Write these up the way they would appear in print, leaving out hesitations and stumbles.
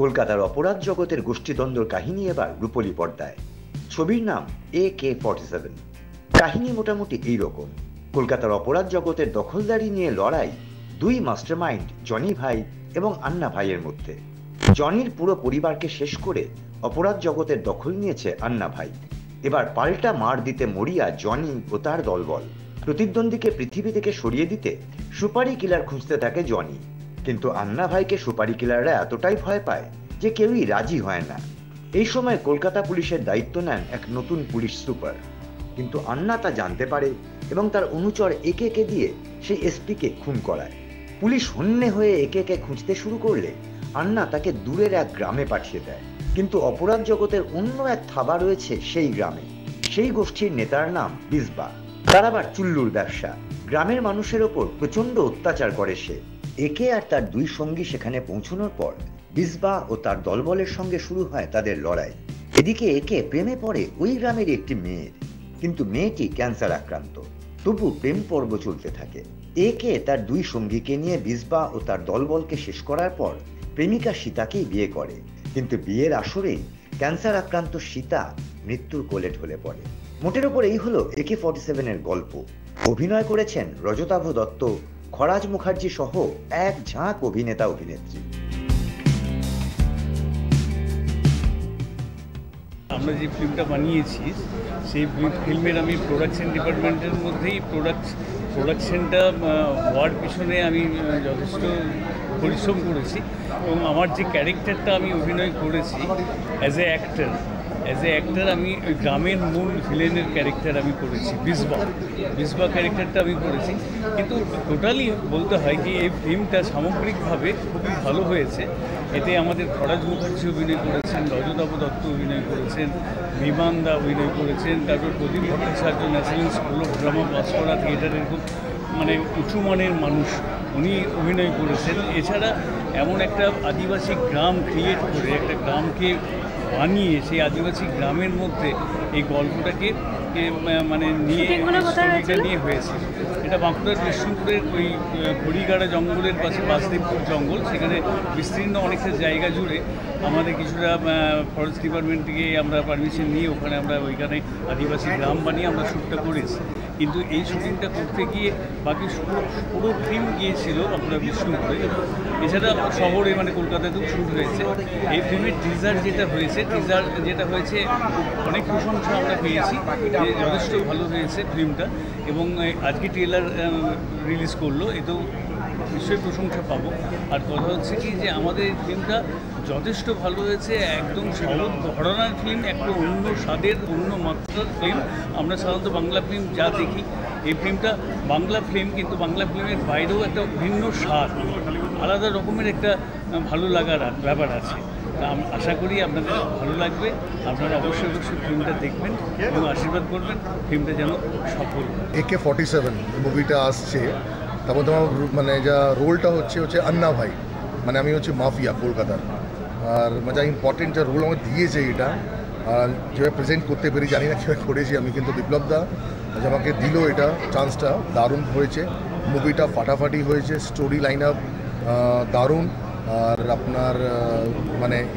কলকাতার অপরাধ জগতের গোষ্ঠীদ্বন্দ্বর কাহিনী এবার রূপলী পর্দায়। ছবির নাম AK-47। কাহিনী মোটামুটি এইরকম। কলকাতার অপরাধ জগতের দখলদারি নিয়ে লড়াই দুই মাস্টারমাইন্ড জনি ভাই এবং আন্না ভাইয়ের মধ্যে। জনির পুরো পরিবারকে শেষ করে অপরাধ জগতের দখল নিয়েছে আন্না ভাই। এবার পাল্টা মার দিতে মরিয়া জনি ও তার দলবল। প্রতিদ্বন্দ্বীকে পৃথিবী থেকে সরিয়ে দিতে সুপারি কিলার খুঁজতে থাকে জনি, কিন্তু আন্না ভাইকে সুপারি কিলাররা এতটাই ভয় পায় যে কেউই রাজি হয় না। এই সময় কলকাতা পুলিশের দায়িত্ব নেন এক নতুন পুলিশ সুপার, কিন্তু আন্না তা জানতে পারে এবং তার অনুচর একে দিয়ে সেই এসপিকে খুন করায়। পুলিশ হন্যে হয়ে একে খুঁজতে শুরু করলে আন্না তাকে দূরের এক গ্রামে পাঠিয়ে দেয়। কিন্তু অপরাধ জগতের অন্য এক থাবা রয়েছে সেই গ্রামে। সেই গোষ্ঠীর নেতার নাম বিজবা। তার আবার চুল্লুর ব্যবসা। গ্রামের মানুষের ওপর প্রচন্ড অত্যাচার করে সে। একে আর তার দুই সঙ্গী সেখানে পৌঁছানোর পর বিজবা ও তার দলবলের সঙ্গে শুরু হয় তাদের লড়াই। এদিকে একে প্রেমে পড়ে ওই গ্রামের একটি মেয়ের, কিন্তু মেয়েটি ক্যান্সার আক্রান্ত। তবু প্রেম পর্ব চলতে থাকে। একে তার দুই সঙ্গীকে নিয়ে বিজবা ও তার দলবলকে শেষ করার পর প্রেমিকা সীতাকেই বিয়ে করে, কিন্তু বিয়ের আসরেই ক্যান্সার আক্রান্ত সীতা মৃত্যুর কোলে ঢলে পড়ে। মোটের ওপর এই হলো AK-47 এর গল্প। অভিনয় করেছেন রজতাভ দত্ত, খরাজ মুখার্জি সহ এক ঝাঁক অভিনেতা অভিনেত্রী। আমরা যে ফিল্মটা বানিয়েছি সেই ফিল্মের আমি প্রোডাকশন ডিপার্টমেন্টের মধ্যেই প্রোডাকশনটা হওয়ার পিছনে আমি যথেষ্ট পরিশ্রম করেছি এবং আমার যে ক্যারেক্টারটা আমি অভিনয় করেছি অ্যাজ এ অ্যাক্টার আমি ওই গ্রামের মূল ভিলেনের ক্যারেক্টার আমি করেছি। বিজবা ক্যারেক্টারটা আমি করেছি। কিন্তু টোটালি বলতে হয় কি এই ফিল্মটা সামগ্রিকভাবে খুবই ভালো হয়েছে। এতে আমাদের খরাজ মুখার্জি অভিনয় করেছেন, রজতাভ দত্ত অভিনয় করেছেন, বিমান দা অভিনয় করেছেন, তারপর Pradip Bhattacharya national school of drama pass করা থিয়েটারের খুব উঁচু মানের মানুষ, উনি অভিনয় করেছেন। এছাড়া এমন একটা আদিবাসী গ্রাম ক্রিয়েট করে একটা গ্রামকে বানিয়ে সেই আদিবাসী গ্রামের মধ্যে এই গল্পটাকে নিয়ে হয়েছে। এটা বাঁকুড়ার বিষ্ণুপুরের ওই হরিগাড়া জঙ্গলের পাশে বাসদেবপুর জঙ্গল, সেখানে বিস্তীর্ণ অনেকটা জায়গা জুড়ে আমাদের কিছুটা ফরেস্ট ডিপার্টমেন্ট থেকে আমরা পারমিশন নিয়ে ওখানে আমরা ওইখানে আদিবাসী গ্রাম বানিয়ে আমরা শ্যুটটা করেছি। কিন্তু এই শুটিংটা করতে গিয়ে বাকি পুরো ফিল্ম গিয়েছিল বাঁকুড়া বিষ্ণুপুরে। এছাড়া শহরে কলকাতাতেও শ্যুট হয়েছে। এই ফিল্মের টিজার যেটা হয়েছে অনেক প্রশংসা আমরা পেয়েছি যে যথেষ্ট ভালো হয়েছে ফিল্মটা, এবং আজকে ট্রেলার রিলিজ করলো, এতেও নিশ্চয়ই প্রশংসা পাবো। আর কথা হচ্ছে কি যে আমাদের ফিল্মটা যথেষ্ট ভালো হয়েছে, একদম সহজ ঘটনার ফিল্ম, একটা অন্য স্বাদের অন্য মাত্রার ফিল্ম। আমরা সাধারণত বাংলা ফিল্ম যা দেখি, এই ফিল্মটা বাংলা ফিল্ম, কিন্তু বাংলা ফিল্মের বাইরেও একটা ভিন্ন স্বাদ, আলাদা রকমের একটা ভালো লাগার ব্যাপার আছে। তা আশা করি আপনাদের ভালো লাগবে। আপনারা অবশ্যই ফিল্মটা দেখবেন এবং আশীর্বাদ করবেন ফিল্মটা যেন সফল। AK-47 মুভিটা আসছে, তার মধ্যে আমার যা রোলটা হচ্ছে আন্না ভাই, আমি হচ্ছে মাফিয়া কলকাতার। আর যা ইম্পর্টেন্ট যা রোল আমাকে দিয়েছে এটা, আর যেভাবে প্রেজেন্ট করতে পেরে জানি না কীভাবে করেছি আমি, কিন্তু বিপ্লব দা যে আমাকে দিল এটা চান্সটা, দারুণ হয়েছে। মুভিটা ফাটাফাটি হয়েছে, স্টোরি লাইন আপ দারুণ, আর আপনার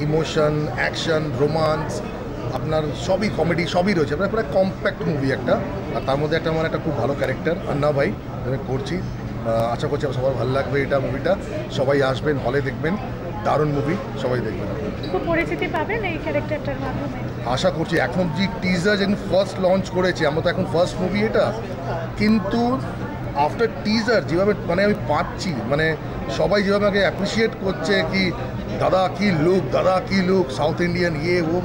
ইমোশন, অ্যাকশন, রোমান্স, আপনার সবই কমেডি সবই রয়েছে, প্রায় কম্প্যাক্ট মুভি একটা। আর তার মধ্যে একটা খুব ভালো ক্যারেক্টার আন্না ভাই করছি। আশা করছি সবার ভালো লাগবে এটা মুভিটা। সবাই আসবেন, হলে দেখবেন, দারুণ মুভি, সবাই দেখবেন। খুব পরিচিতি পাবেন এই ক্যারেক্টারটার মাধ্যমে আশা করছি। এখন যে টিজার যেদিন ফার্স্ট লঞ্চ করেছে, আমরা তো এখন ফার্স্ট মুভি এটা, কিন্তু আফটার টিজার যেভাবে আমি পাচ্ছি, সবাই যেভাবে আমাকে অ্যাপ্রিসিয়েট করছে কি দাদা কি লুক সাউথ ইন্ডিয়ান ও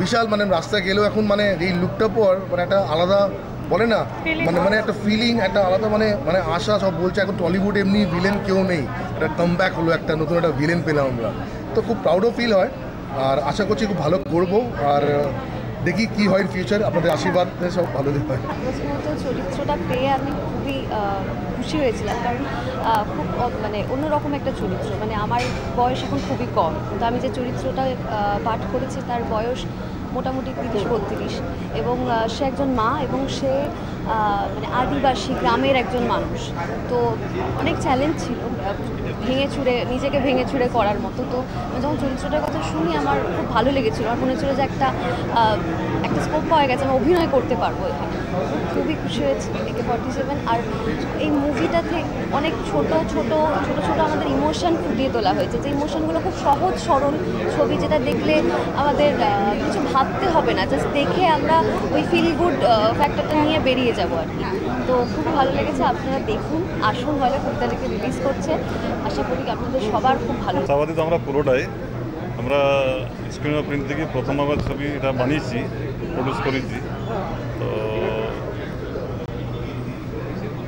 বিশাল, রাস্তায় গেলেও এখন এই লুকটা পর একটা আলাদা বলে না একটা ফিলিং, একটা আলাদা আশা। সব বলছে এখন টলিউড এমনি ভিলেন কেউ নেই, একটা কামব্যাক হলো, একটা নতুন একটা ভিলেন পেলাম আমরা, তো খুব প্রাউডও ফিল হয়। আর আশা করছি খুব ভালো করবো, আর দেখি কি হয় ফিউচার। আপনাদের আশীর্বাদ সব ভালো দিক হয়। চরিত্রটা পেয়ে আমি খুবই খুশি হয়েছিলাম, কারণ খুব অন্যরকম একটা চরিত্র। আমার বয়স এখন খুবই কম, কিন্তু আমি যে চরিত্রটা পাঠ করেছি তার বয়স মোটামুটি 30-32, এবং সে একজন মা, এবং সে আদিবাসী গ্রামের একজন মানুষ। তো অনেক চ্যালেঞ্জ ছিল নিজেকে ভেঙে চুরে করার মতো। তো যখন চরিত্রটার কথা শুনি আমার খুব ভালো লেগেছিলো। আমার মনে হচ্ছিলো যে একটা স্কোপ পাওয়া গেছে, আমি অভিনয় করতে পারবো এখানে। খুবই খুশি হয়েছি AK-47। আর এই মুভিটাতে অনেক ছোট ছোট আমাদের ইমোশন ফুটিয়ে তোলা হয়েছে, যে ইমোশনগুলো খুব সহজ সরল ছবি, যেটা দেখলে আমাদের কিছু ভাবতে হবে না, জাস্ট দেখে আমরা ওই ফিল গুড ফ্যাক্টরটা নিয়ে বেরিয়ে যাবো আর কি। তো খুব ভালো লেগেছে, আপনারা দেখুন, আসুন হলে খুব তারিখে রিলিজ করছে। আশা করি আপনাদের সবার খুব ভালো। আশাবাদী তো আমরা পুরোটাই, আমরা স্ক্রিন অফ প্রিন্ট থেকে প্রথম আবার ছবি এটা বানিয়েছি, প্রডিউস করেছি। তো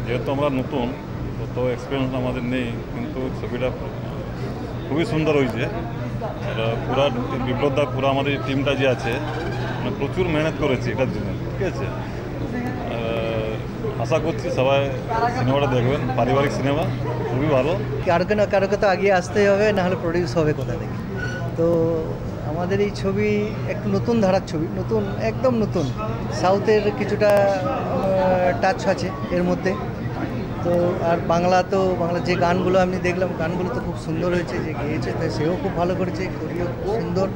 যেহেতু আমরা নতুন, তত এক্সপিরিয়েন্স আমাদের নেই, কিন্তু ছবিটা খুবই সুন্দর হয়েছে। আর পুরা বিপ্লবদা, পুরো আমাদের টিমটা যে আছে, মানে প্রচুর মেহনত করেছে এটার জন্য, ঠিক আছে। আশা করছি সবাই সিনেমাটা দেখবেন, পারিবারিক সিনেমা, খুবই ভালো। কারোকে তো আগিয়ে আসতেই হবে, নাহলে প্রডিউস হবে কোথা থেকে। তো আমাদের এই ছবি একটু নতুন ধারার ছবি, নতুন, একদম নতুন। সাউথের কিছুটা টাচ আছে এর মধ্যে। তো আর বাংলা যে গানগুলো আমি দেখলাম, গানগুলো তো খুব সুন্দর হয়েছে, যে গেয়েছে তাই সেও খুব ভালো করেছে, কোরিও খুব সুন্দর,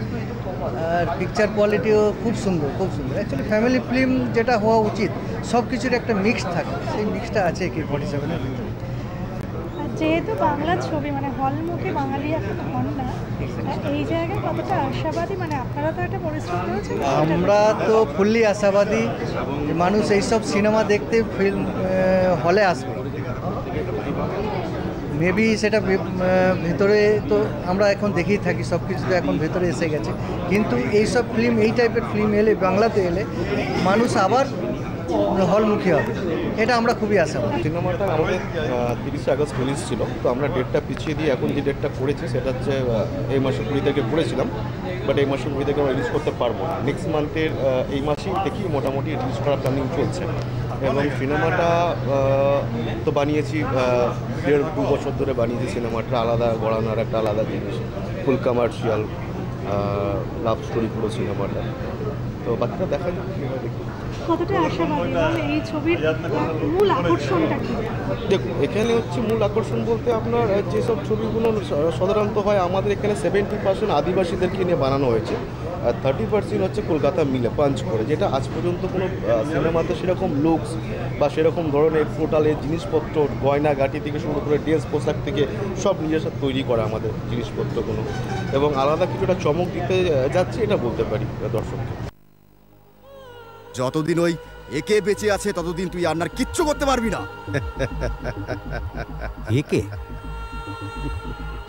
আর পিকচার কোয়ালিটিও খুব সুন্দর, খুব সুন্দর। অ্যাকচুয়ালি ফ্যামিলি ফিল্ম যেটা হওয়া উচিত, সব কিছুর একটা মিক্স থাকে, সেই মিক্সটা আছে AK-47-এর ভিতরে। যেহেতু বাংলা ছবি, মানে হলমুখে বাঙালি এখন হন না, এই জায়গায় কতটা আশাবাদী? মানে আপনারা তো একটা পরিশ্রম করেছেন। আমরা তো ফুললি আশাবাদী যে মানুষ এইসব সিনেমা দেখতে ফিল্ম হলে আসবে। মেবি সেটা ভেতরে তো আমরা এখন দেখেই থাকি, সব কিছু তো এখন ভেতরে এসে গেছে, কিন্তু এইসব ফিল্ম, এই টাইপের ফিল্ম এলে, বাংলাতে এলে মানুষ আবার হলমুখী হবে, এটা আমরা খুবই আশাবাদী। সিনেমাটা আমাদের 30 আগস্ট রিলিজ ছিল, তো আমরা ডেটটা পিছিয়ে দিয়ে এখন যে ডেটটা করেছি সেটা হচ্ছে এই মাসের 20 তারিখে করেছিলাম, বাট এই মাসের 20 তারিখে আমরা রিলিজ করতে পারবো না। নেক্সট মান্থের এই মাসেই দেখি মোটামুটি রিলিজ করার প্ল্যানিং চলছে। এবং সিনেমাটা তো বানিয়েছি 1.5-2 বছর ধরে বানিয়েছি। সিনেমাটা আলাদা গড়ানোর একটা আলাদা জিনিস, ফুল কমার্শিয়াল লাভ স্টোরি পুরো সিনেমাটা। তো বাকিটা দেখা যাক কীভাবে। কতটা আশাবাদী এই ছবির মূল আকর্ষণটা কি? দেখুন, এখানে হচ্ছে মূল আকর্ষণ বলতে আপনার যেসব ছবিগুলো সাধারণত হয় আমাদের এখানে 70% আদিবাসীদেরকে নিয়ে বানানো হয়েছে, আর 30% হচ্ছে কলকাতা মিলে পাঞ্চ করে, যেটা আজ পর্যন্ত কোনো সিনেমাতে সেরকম লুকস বা সেরকম ধরনের টোটালের জিনিসপত্র, গয়নাগাটি থেকে শুরু করে ড্রেস পোশাক থেকে সব নিজের সাথে তৈরি করা আমাদের জিনিসপত্রগুলো, এবং আলাদা কিছুটা চমক দিতে যাচ্ছে, এটা বলতে পারি দর্শককে। যতদিন ওই একে বেঁচে আছে ততদিন তুই আর কিচ্ছু করতে পারবি না। একে?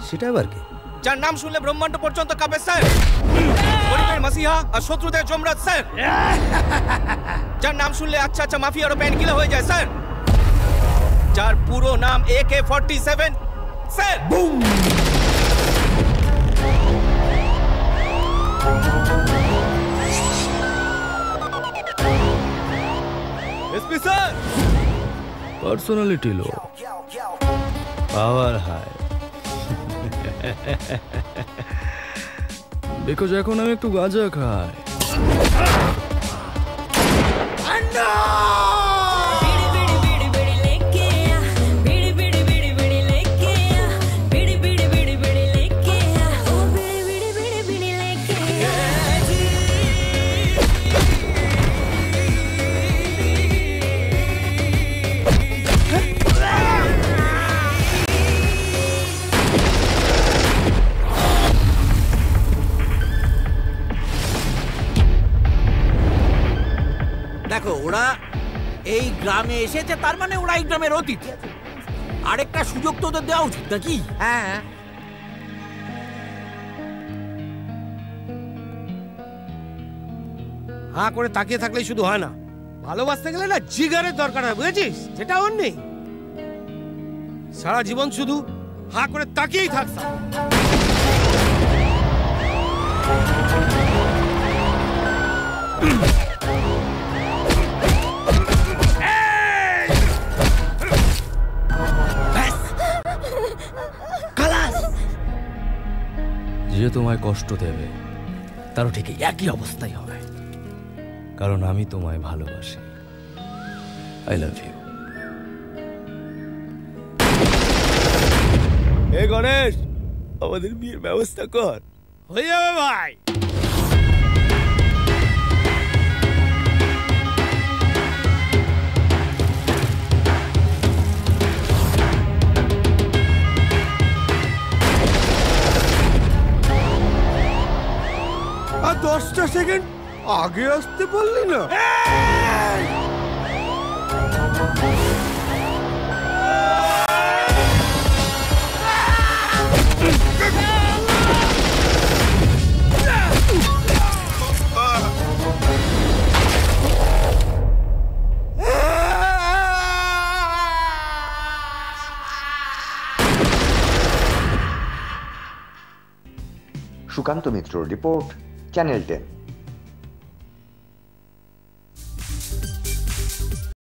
সেটা আবার কে? যার নাম শুনলে ব্রহ্মাণ্ড পর্যন্ত কাঁপে স্যার, গরিবের মাসিহা আর শত্রুদের যমরাজ স্যার, যার নাম শুনলে আচ্ছা আচ্ছা মাফিয়ারও প্যান কিলা হয়ে যায় স্যার, যার পুরো নাম AK-47 sir. SP sir, personality low, power high, because এখন আমি একটু গাঁজা খাই। দেখো, ওরা এই গ্রামে এসেছে, তার মানে ওরা এই গ্রামের অতিথি। আরেকটা সুযোগ তো ওদের দেওয়া উচিত নাকি? হ্যাঁ, হাঁ করে তাকিয়ে থাকলেই শুধু হয় না, ভালোবাসতে গেলে না জিগারের দরকার হয়, বুঝেছিস? যেটা ওর নেই। সারা জীবন শুধু হাঁ করে তাকিয়েই থাকতাম। যে তোমায় কষ্ট দেবে তারও ঠিক একই অবস্থাই হবে, কারণ আমি তোমায় ভালোবাসি। I love you. এ গণেশ, আমাদের বিয়ের ব্যবস্থা কর। হয়ে যাবে ভাই। আর 10টা সেকেন্ড আগে আসতে পারলি না? সুকান্ত মিত্র রিপোর্ট, চ্যানেল 10।